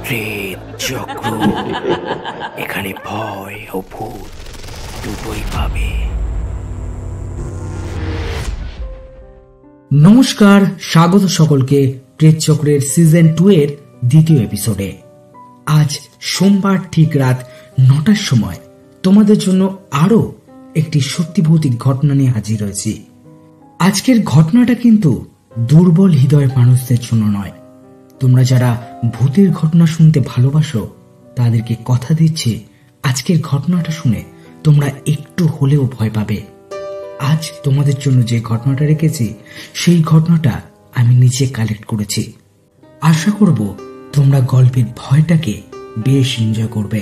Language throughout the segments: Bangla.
প্রেত চক্র, এখানে ভয় ও ভূত দুটোই পাবে। নমস্কার, স্বাগত সকলকে প্রেত চক্রের সিজন 2 এর দ্বিতীয় এপিসোডে। আজ সোমবার ঠিক রাত 9টার সময় তোমাদের জন্য আরো একটি সত্যি ভৌতিক ঘটনা নিয়ে হাজির হয়েছি। আজকের ঘটনাটা কিন্তু দুর্বল হৃদয়ের মানুষদের জন্য নয়। তোমরা যারা ভূতের ঘটনা শুনতে ভালোবাসো তাদেরকে কথা দিচ্ছি, আজকের ঘটনাটা শুনে তোমরা একটু হলেও ভয় পাবে। আজ তোমাদের জন্য যে ঘটনাটা রেখেছি সেই ঘটনাটা আমি নিজে কালেক্ট করেছি। আশা করব তোমরা গল্পের ভয়টাকে বেশ এনজয় করবে।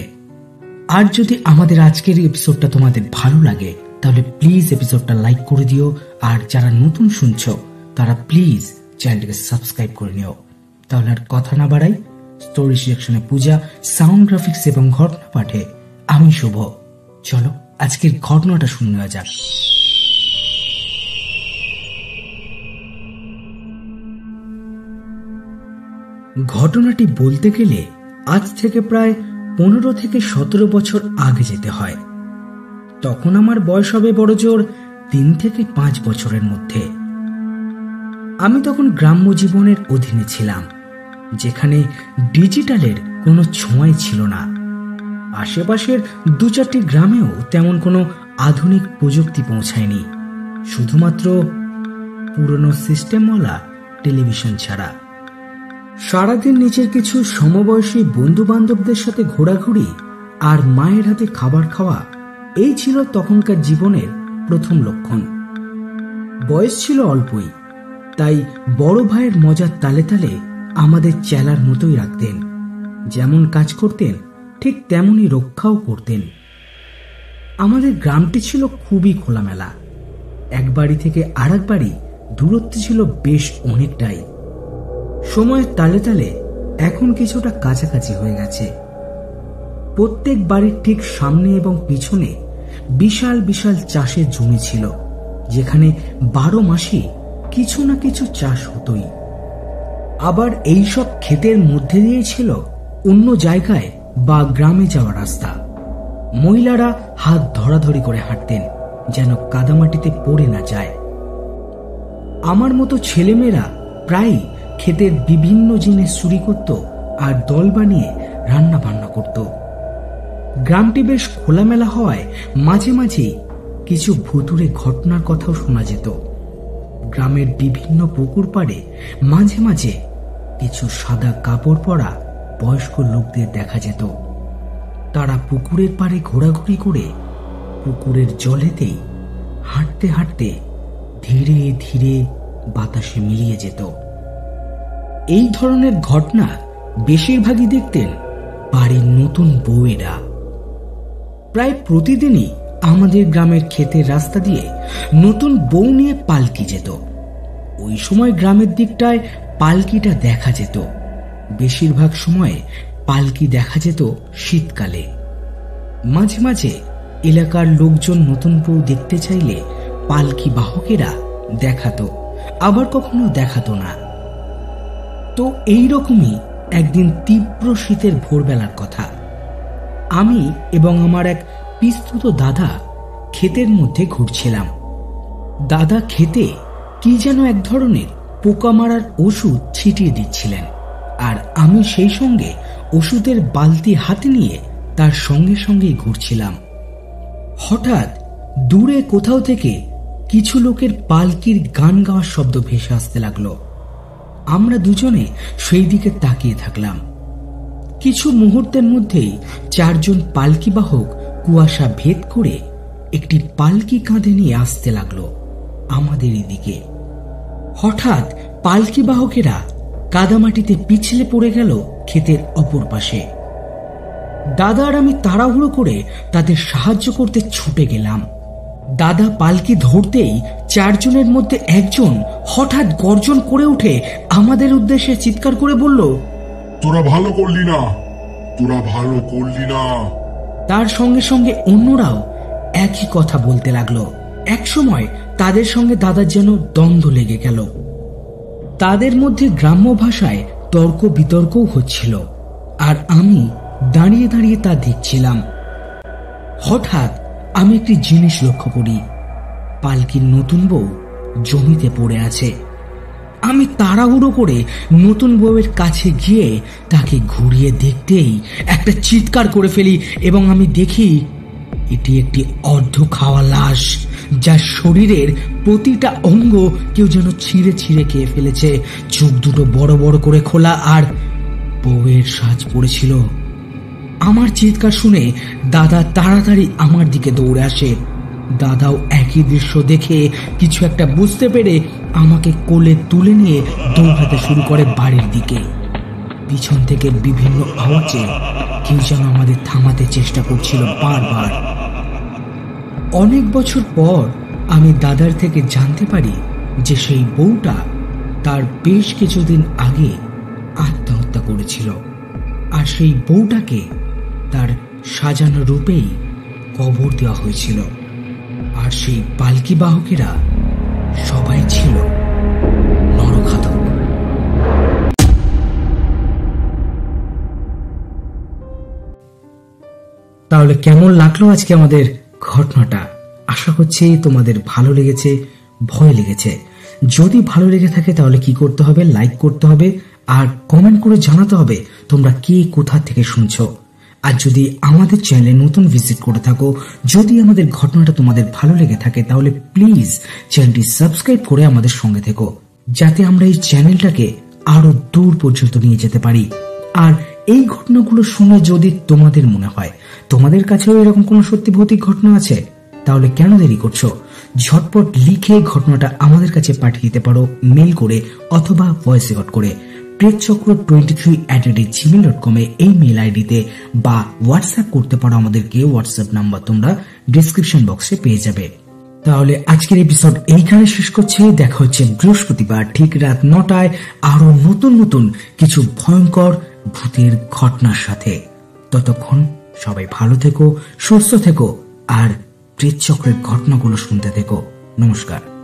আর যদি আমাদের আজকের এপিসোডটা তোমাদের ভালো লাগে তাহলে প্লিজ এপিসোডটা লাইক করে দিও। আর যারা নতুন শুনছো তারা প্লিজ চ্যানেলটাকে সাবস্ক্রাইব করে নিও। তাহলে আর কথা না বাড়াই, স্টোরি সিলেকশনে পূজা, সাউন্ড গ্রাফিক্স এবং ঘটনা পাঠে আমি শুভ। চলো আজকের ঘটনাটা শুনে নেওয়া যাক। ঘটনাটি বলতে গেলে আজ থেকে প্রায় 15 থেকে 17 বছর আগে যেতে হয়। তখন আমার বয়স হবে বড় জোর 3 থেকে 5 বছরের মধ্যে। আমি তখন গ্রাম্য জীবনের অধীনে ছিলাম, যেখানে ডিজিটালের কোনো ছোঁয়াই ছিল না। আশেপাশের 2-4টি গ্রামেও তেমন কোনো আধুনিক প্রযুক্তি পৌঁছায়নি, শুধুমাত্র পুরনো সিস্টেমওয়ালা টেলিভিশন ছাড়া। সারাদিন নিজের কিছু সমবয়সী বন্ধু বান্ধবদের সাথে ঘোরাঘুরি আর মায়ের হাতে খাবার খাওয়া, এই ছিল তখনকার জীবনের প্রথম লক্ষণ। বয়স ছিল অল্পই, তাই বড় ভাইয়ের মজার তালে তালে আমাদের চেলার মতোই রাখতেন। যেমন কাজ করতেন ঠিক তেমনই রক্ষাও করতেন। আমাদের গ্রামটি ছিল খুবই খোলামেলা। এক বাড়ি থেকে আর এক বাড়ি দূরত্ব ছিল বেশ অনেকটাই। সময়ের তালে তালে এখন কিছুটা কাছাকাছি হয়ে গেছে। প্রত্যেক বাড়ির ঠিক সামনে এবং পিছনে বিশাল বিশাল চাষের জমি ছিল, যেখানে 12 মাসই কিছু না কিছু চাষ হতোই। আবার এইসব ক্ষেতের মধ্যে দিয়ে ছিল অন্য জায়গায় বা গ্রামে যাওয়ার রাস্তা। মহিলারা হাত ধরাধরি করে হাঁটতেন যেন কাদামাটিতে পড়ে না যায়। আমার মতো ছেলেমেয়েরা প্রায় ক্ষেতের বিভিন্ন জিনিস চুরি করত আর দল বানিয়ে রান্না বান্না করত। গ্রামটি বেশ খোলামেলা হওয়ায় মাঝে মাঝে কিছু ভুতুড়ে ঘটনার কথাও শোনা যেত। গ্রামের বিভিন্ন পুকুর পাড়ে মাঝে মাঝে কিছু সাদা কাপড় পরা বয়স্ক লোকদের দেখা যেত। তারা পুকুরের পাড়ে ঘোরাঘুরি করে পুকুরের জলেতেই হাঁটতে হাঁটতে ধীরে ধীরে বাতাসে মিলিয়ে যেত। এই ধরনের ঘটনা বেশিরভাগই দেখতেন বাড়ির নতুন বউয়েরা। প্রায় প্রতিদিনই আমাদের গ্রামের ক্ষেতের রাস্তা দিয়ে নতুন বউ নিয়ে পালকি যেত। ওই সময় গ্রামের দিকটায় পালকিটা দেখা যেত। বেশিরভাগ সময়ে পালকি দেখা যেত শীতকালে। মাঝে মাঝে এলাকার লোকজন নতুন বউ দেখতে চাইলে পালকি বাহকেরা দেখাতো, আবার কখনো দেখাতো না। তো এইরকমই একদিন তীব্র শীতের ভোরবেলার কথা। আমি এবং আমার এক পিস্তুত দাদা ক্ষেতের মধ্যে ঘুরছিলাম। দাদা ক্ষেতে কি যেন এক ধরনের পোকা মারার ওষুধ ছিটিয়ে দিচ্ছিলেন, আর আমি সেই সঙ্গে ওষুধের বালতি হাতে নিয়ে তার সঙ্গে সঙ্গেই ঘুরছিলাম। হঠাৎ দূরে কোথাও থেকে কিছু লোকের পালকির গান গাওয়ার শব্দ ভেসে আসতে লাগলো। আমরা দুজনে সেই দিকে তাকিয়ে থাকলাম। কিছু মুহূর্তের মধ্যেই 4 জন পালকি বাহক কুয়াশা ভেদ করে একটি পালকি কাঁধে নিয়ে আসতে লাগলো আমাদেরই দিকে। হঠাৎ পালকি বাহকেরা কাদামাটিতে পিছলে পড়ে গেল ক্ষেতের অপর পাশে। দাদা আর আমি তাড়াহুড়ো করে তাদের সাহায্য করতে ছুটে গেলাম। দাদা পালকি ধরতেই 4 জনের মধ্যে একজন হঠাৎ গর্জন করে উঠে আমাদের উদ্দেশ্যে চিৎকার করে বলল, তোরা ভালো করলি না, তোরা ভালো করলি না। তার সঙ্গে সঙ্গে অন্যরাও একই কথা বলতে লাগলো। একসময় তাদের সঙ্গে দাদার যেন দ্বন্দ্ব লেগে গেল। তাদের মধ্যে গ্রাম্য ভাষায় তর্ক বিতর্কও হচ্ছিল। আর আমি দাঁড়িয়ে দাঁড়িয়ে তা দেখছিলাম। হঠাৎ আমি একটি জিনিস লক্ষ্য করি, পালকির নতুন বউ জমিতে পড়ে আছে। আমি তাড়াহুড়ো করে নতুন বউয়ের কাছে গিয়ে তাকে ঘুরিয়ে দেখতেই একটা চিৎকার করে ফেলি এবং আমি দেখি এটি একটি অর্ধ খাওয়া লাশ, যার শরীরের প্রতিটা অঙ্গ কেউ যেন ছিঁড়ে ছিঁড়ে খেয়ে ফেলেছে। চোখ দুটো বড় বড় করে খোলা আর বউয়ের সাজ পড়েছিল। আমার চিৎকার শুনে দাদা তাড়াতাড়ি আমার দিকে দৌড়ে আসে। দাদাও একই দৃশ্য দেখে কিছু একটা বুঝতে পেরে আমাকে কোলে তুলে নিয়ে দৌড়াতে শুরু করে বাড়ির দিকে। পিছন থেকে বিভিন্ন আওয়াজে কেউ যেন আমাদের থামাতে চেষ্টা করছিল বারবার। অনেক বছর পর আমি দাদার থেকে জানতে পারি যে সেই বউটা তার বেশ কিছুদিন আগে আত্মহত্যা করেছিল, আর সেই বউটাকে তার সাজানো রূপেই কবর দেওয়া হয়েছিল। আর সেই পালকি বাহকেরা সবাই ছিল নরঘাতক। তাহলে কেমন লাগলো আজকে আমাদের ঘটনাটা? আশা করছি তোমাদের ভালো লেগেছে, ভয় লেগেছে। যদি ভালো লেগে থাকে তাহলে কি করতে হবে? লাইক করতে হবে আর কমেন্ট করে জানাতে হবে তোমরা কে কোথা থেকে শুনছো। আর যদি আমাদের চ্যানেলে নতুন ভিজিট করে থাকো, যদি আমাদের ঘটনাটা তোমাদের ভালো লেগে থাকে তাহলে প্লিজ চ্যানেলটি সাবস্ক্রাইব করে আমাদের সঙ্গে থেকো, যাতে আমরা এই চ্যানেলটাকে আরো দূর পর্যন্ত নিয়ে যেতে পারি। আর এই ঘটনাগুলো শুনে যদি তোমাদের মনে হয় তোমাদের কাছেও এরকম কোনো সত্যি ভৌতিক ঘটনা আছে, তাহলে কেন দেরি করছো? ঝটপট লিখে ঘটনাটা আমাদের কাছে পাঠিয়ে দিতে পারো মেল করে অথবা ভয়েস রেকর্ড করে pretchakra23@gmail.com এই মেল আইডিতে, বা হোয়াটসঅ্যাপ করতে পারো আমাদেরকে। হোয়াটসঅ্যাপ নাম্বার তোমরা ডিসক্রিপশন বক্সে পেয়ে যাবে। তাহলে আজকের এপিসোড এইখানে শেষ করছি। দেখা হচ্ছে বৃহস্পতিবার ঠিক রাত 9টায় আরো নতুন নতুন কিছু ভয়ঙ্কর ভূতের ঘটনার সাথে। ততক্ষণ সবাই ভালো থেকো, সুস্থ থেকো আর প্রেতচক্রের ঘটনাগুলো শুনতে থেকো। নমস্কার।